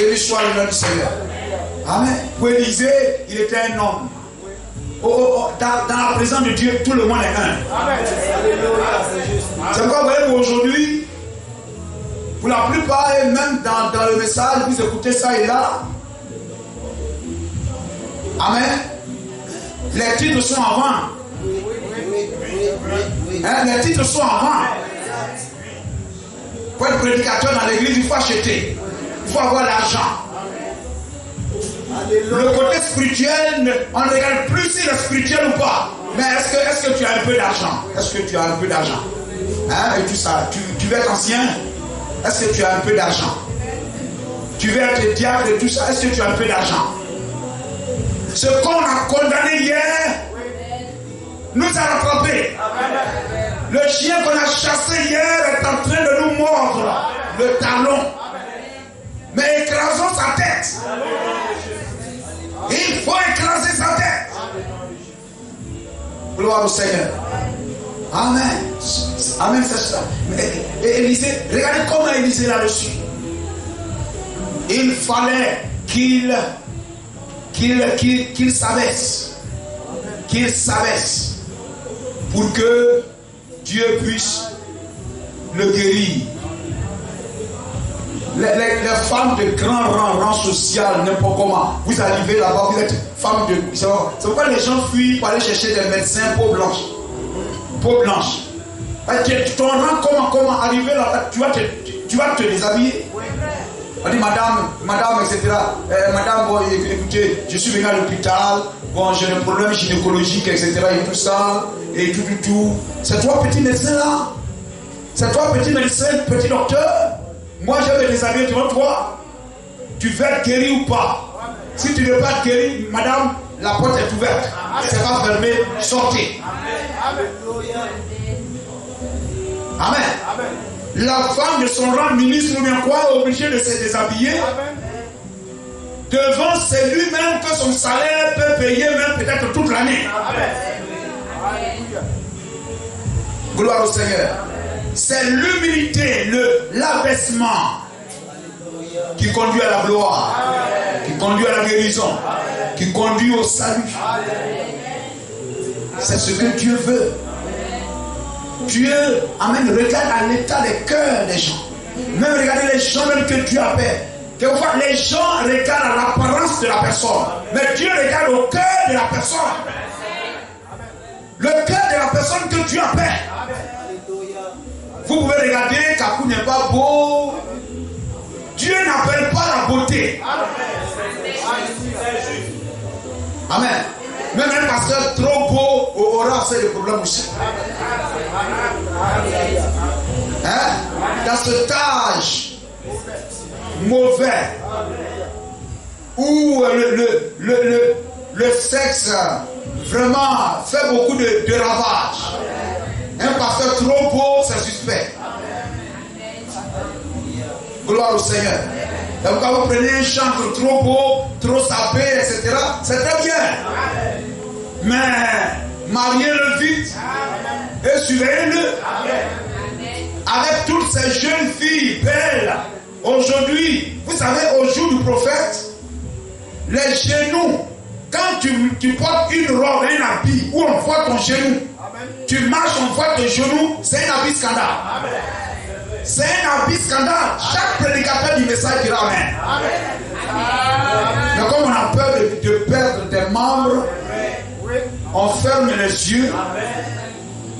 Béni soit le nom du Seigneur. Amen. Pour Élisée, il était un homme. Dans la présence de Dieu, tout le monde est un. Amen. C'est pourquoi vous voyez aujourd'hui, pour la plupart, et même dans le message, vous écoutez ça et là. Amen. Les titres sont avant. Hein, les titres sont avant. Pour être prédicateur dans l'église, il faut acheter. Il faut avoir l'argent. Le côté spirituel, on ne regarde plus si c'est spirituel ou pas. Mais est-ce que tu as un peu d'argent? Est-ce que tu as un peu d'argent? Hein, et tout ça. Tu veux être ancien? Est-ce que tu as un peu d'argent? Tu veux être diable et tout ça? Est-ce que tu as un peu d'argent? Ce qu'on a condamné hier nous a rattrapés. Le chien qu'on a chassé hier est en train de nous mordre le talon. Mais écrasons sa tête. Il faut écraser sa tête. Gloire au Seigneur. Amen. Amen, c'est ça. Et Élisée, regardez comment Élisée l'a reçu. Il fallait qu'il s'abaisse. Qu'il s'abaisse. Pour que Dieu puisse le guérir. Les femmes de grand rang social, n'importe comment, vous arrivez là-bas, vous êtes femme de... C'est pourquoi les gens fuient pour aller chercher des médecins peau blanche. Peau blanche. Ton rang, comment arriver là-bas, tu vas te déshabiller. On dit madame, etc. Madame, bon, écoutez, je suis venu à l'hôpital, bon, j'ai des problèmes gynécologiques, etc. Et tout ça, et tout. C'est toi, petit médecin là? C'est toi, petit médecin, petit docteur? Moi, je vais les habiller devant toi. Tu veux être guéri ou pas? Si tu ne veux pas être guéri, madame, la porte est ouverte. C'est pas fermé, sortez. Amen. La femme de son rang ministre ou bien quoi est obligée de se déshabiller devant celui-même que son salaire peut payer même peut-être toute l'année. Gloire au Seigneur. C'est l'humilité, l'abaissement qui conduit à la gloire, qui conduit à la guérison, qui conduit au salut. C'est ce que Dieu veut. Dieu, amen, regarde à l'état des cœurs des gens. Même regardez les gens même que Dieu appelle. Quelquefois, les gens regardent à l'apparence de la personne, mais Dieu regarde au cœur de la personne. Le cœur de la personne que Dieu appelle. Vous pouvez regarder, Kakou n'est pas beau. Dieu n'appelle pas la beauté. Amen. Même un pasteur trop beau aura assez de problèmes aussi. Hein? Dans cet âge mauvais où le sexe vraiment fait beaucoup de ravages. Un pasteur trop beau, c'est suspect. Gloire au Seigneur. Donc quand vous prenez un chantre trop beau, trop sapé, etc., c'est très bien. Mais mariez-le vite et surveillez-le. Avec toutes ces jeunes filles belles, aujourd'hui, vous savez, au jour du prophète, les genoux, quand tu portes une robe, un habit, où on voit ton genou, tu marches, on voit tes genoux, c'est un habit scandale. C'est un habit scandale. Chaque prédicateur du message dira Amen. Mais comme on a peur de perdre des membres, on ferme les yeux.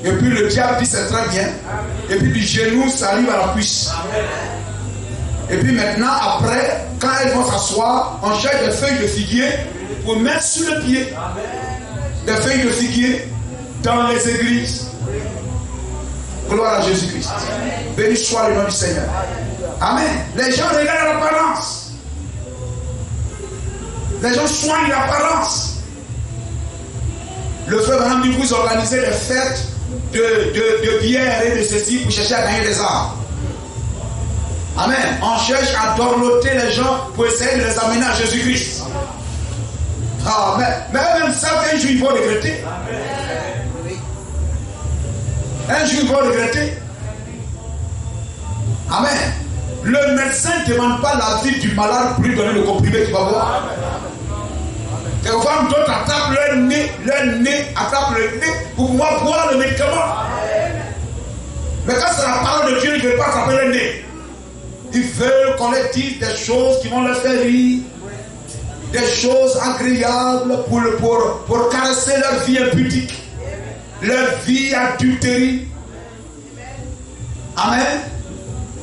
Et puis le diable dit c'est très bien. Et puis du genou, ça arrive à la cuisse. Et puis maintenant, après, quand elles vont s'asseoir, on cherche des feuilles de figuier pour mettre sous le pied. Des feuilles de figuier dans les églises. Gloire à Jésus-Christ. Béni soit le nom du Seigneur. Amen. Les gens regardent l'apparence. Les gens soignent l'apparence. Le frère Branham dit vous organisez des fêtes de bière et de ceci pour chercher à gagner des armes. Amen. On cherche à dorloter les gens pour essayer de les amener à Jésus-Christ. Ah, mais même ça, un jour ils vont regretter. Un jour ils vont regretter. Amen. Le médecin ne demande pas l'avis du malade pour lui donner le comprimé qu'il va boire. Quelquefois, d'autres attrapent leur nez, attrapent le nez pour pouvoir boire le médicament. Mais quand c'est la parole de Dieu, il ne veut pas attraper le nez. Ils veulent qu'on leur dise des choses qui vont leur faire rire, des choses agréables pour caresser leur vie impudique, leur vie adultérie. Amen.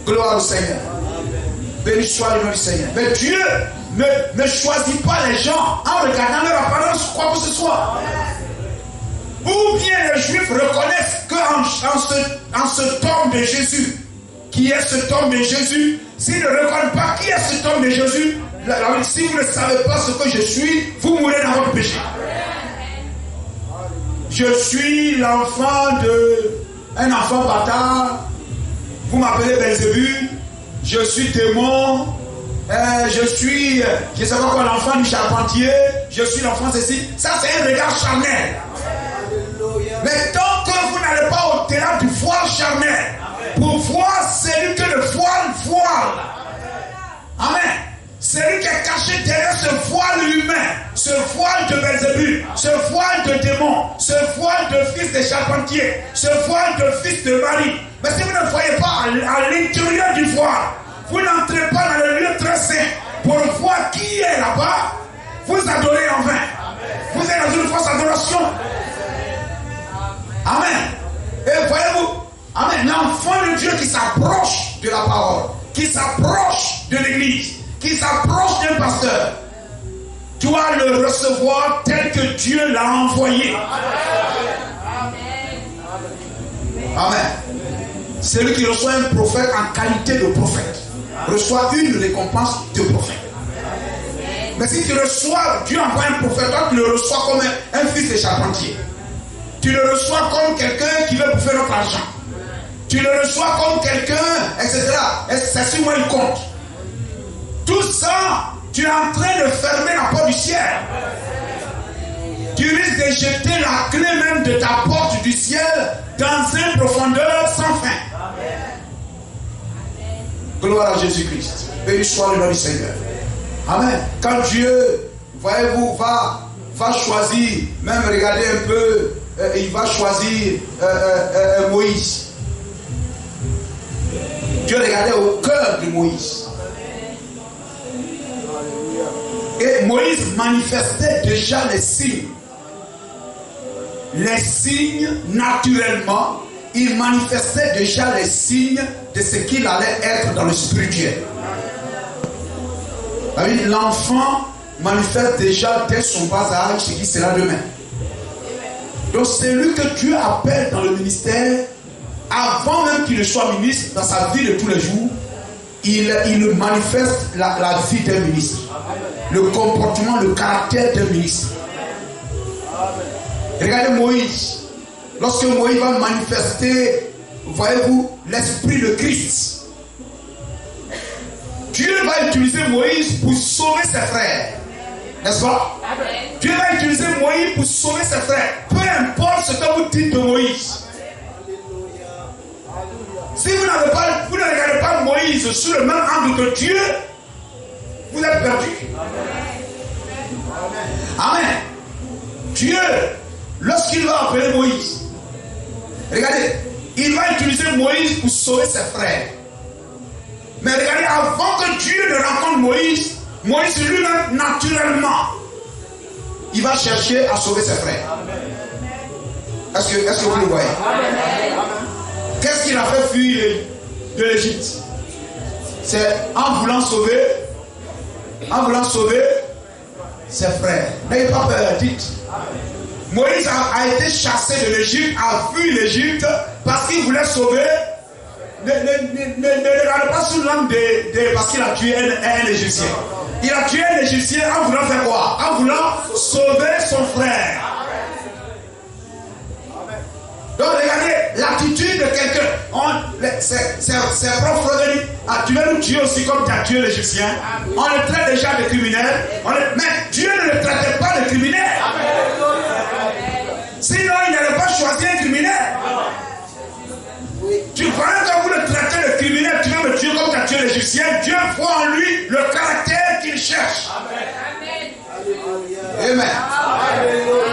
Gloire au Seigneur. Béni soit le nom du Seigneur. Mais Dieu ne choisit pas les gens en regardant leur apparence, quoi que ce soit. Ou bien les Juifs reconnaissent qu'en cet homme de Jésus, qui est cet homme de Jésus, s'ils ne reconnaissent pas qui est cet homme de Jésus, si vous ne savez pas ce que je suis, vous mourrez dans votre péché. Je suis l'enfant un enfant bâtard. Vous m'appelez Belzébul. Je suis démon. Je suis, je ne sais pas quoi, l'enfant du charpentier. Je suis l'enfant ceci. Ça, c'est un regard charnel. Mais tant que vous n'allez pas au-delà du voile charnel, pour voir celui que le voile. Amen. Celui qui est caché derrière ce voile humain, ce voile de Belzébul, ce voile de démon, ce voile de fils de charpentier, ce voile de fils de Marie. Mais si vous ne voyez pas à l'intérieur du voile, vous n'entrez pas dans le lieu très saint pour voir qui est là-bas, vous adorez en vain. Vous êtes dans une fausse adoration. Amen. Et voyez-vous, amen, l'enfant de Dieu qui s'approche de la parole, qui s'approche de l'église, qui s'approche d'un pasteur, doit le recevoir tel que Dieu l'a envoyé. Amen. Celui qui reçoit un prophète en qualité de prophète reçoit une récompense de prophète. Mais si tu reçois, Dieu envoie un prophète, toi tu le reçois comme un fils de charpentier. Tu le reçois comme quelqu'un qui veut bouffer notre argent. Tu le reçois comme quelqu'un, etc. Et c'est sur moi il compte. Tout ça, tu es en train de fermer la porte du ciel. Tu risques de jeter la clé même de ta porte du ciel dans une profondeur sans fin. Gloire à Jésus-Christ. Béni soit le nom du Seigneur. Amen. Quand Dieu, voyez-vous, va choisir, même regardez un peu, il va choisir Moïse. Dieu regardait au cœur de Moïse. Et Moïse manifestait déjà les signes. Les signes, naturellement, il manifestait déjà les signes de ce qu'il allait être dans le spirituel. L'enfant manifeste déjà dès son bas âge ce qui sera demain. Donc celui que Dieu appelle dans le ministère, avant même qu'il ne soit ministre, dans sa vie de tous les jours, il manifeste la vie d'un ministre, le comportement, le caractère d'un ministre. Regardez Moïse. Lorsque Moïse va manifester, voyez-vous, l'esprit de Christ, Dieu va utiliser Moïse pour sauver ses frères. N'est-ce pas? Dieu va utiliser Moïse pour sauver ses frères. Peu importe ce que vous dites de Moïse. Si vous ne regardez pas Moïse sous le même angle que Dieu, vous êtes perdu. Amen. Dieu, lorsqu'il va appeler Moïse, regardez, il va utiliser Moïse pour sauver ses frères. Mais regardez, avant que Dieu ne rencontre Moïse, Moïse lui-même, naturellement, il va chercher à sauver ses frères. Est-ce que vous le voyez? Qu'est-ce qu'il a fait fuir de l'Égypte? C'est en voulant sauver ses frères. N'ayez pas peur, dites. Moïse a été chassé de l'Égypte, a fui l'Égypte parce qu'il voulait sauver. Ne regardez pas sous l'angle parce qu'il a tué un Égyptien. Il a tué un Égyptien en voulant faire quoi? En voulant sauver son frère. Donc regardez l'attitude de quelqu'un. Ses propres frères disent, tu veux nous tuer aussi comme tu as tué l'Égyptien. On le traite déjà de criminel. Mais Dieu ne le traitait pas de criminel. Sinon il n'allait pas choisir un criminel. Tu crois que vous le traitez de criminel, tu veux me tuer comme tu as tué l'Égyptien. le caractère qu'il cherche. Amen. Amen.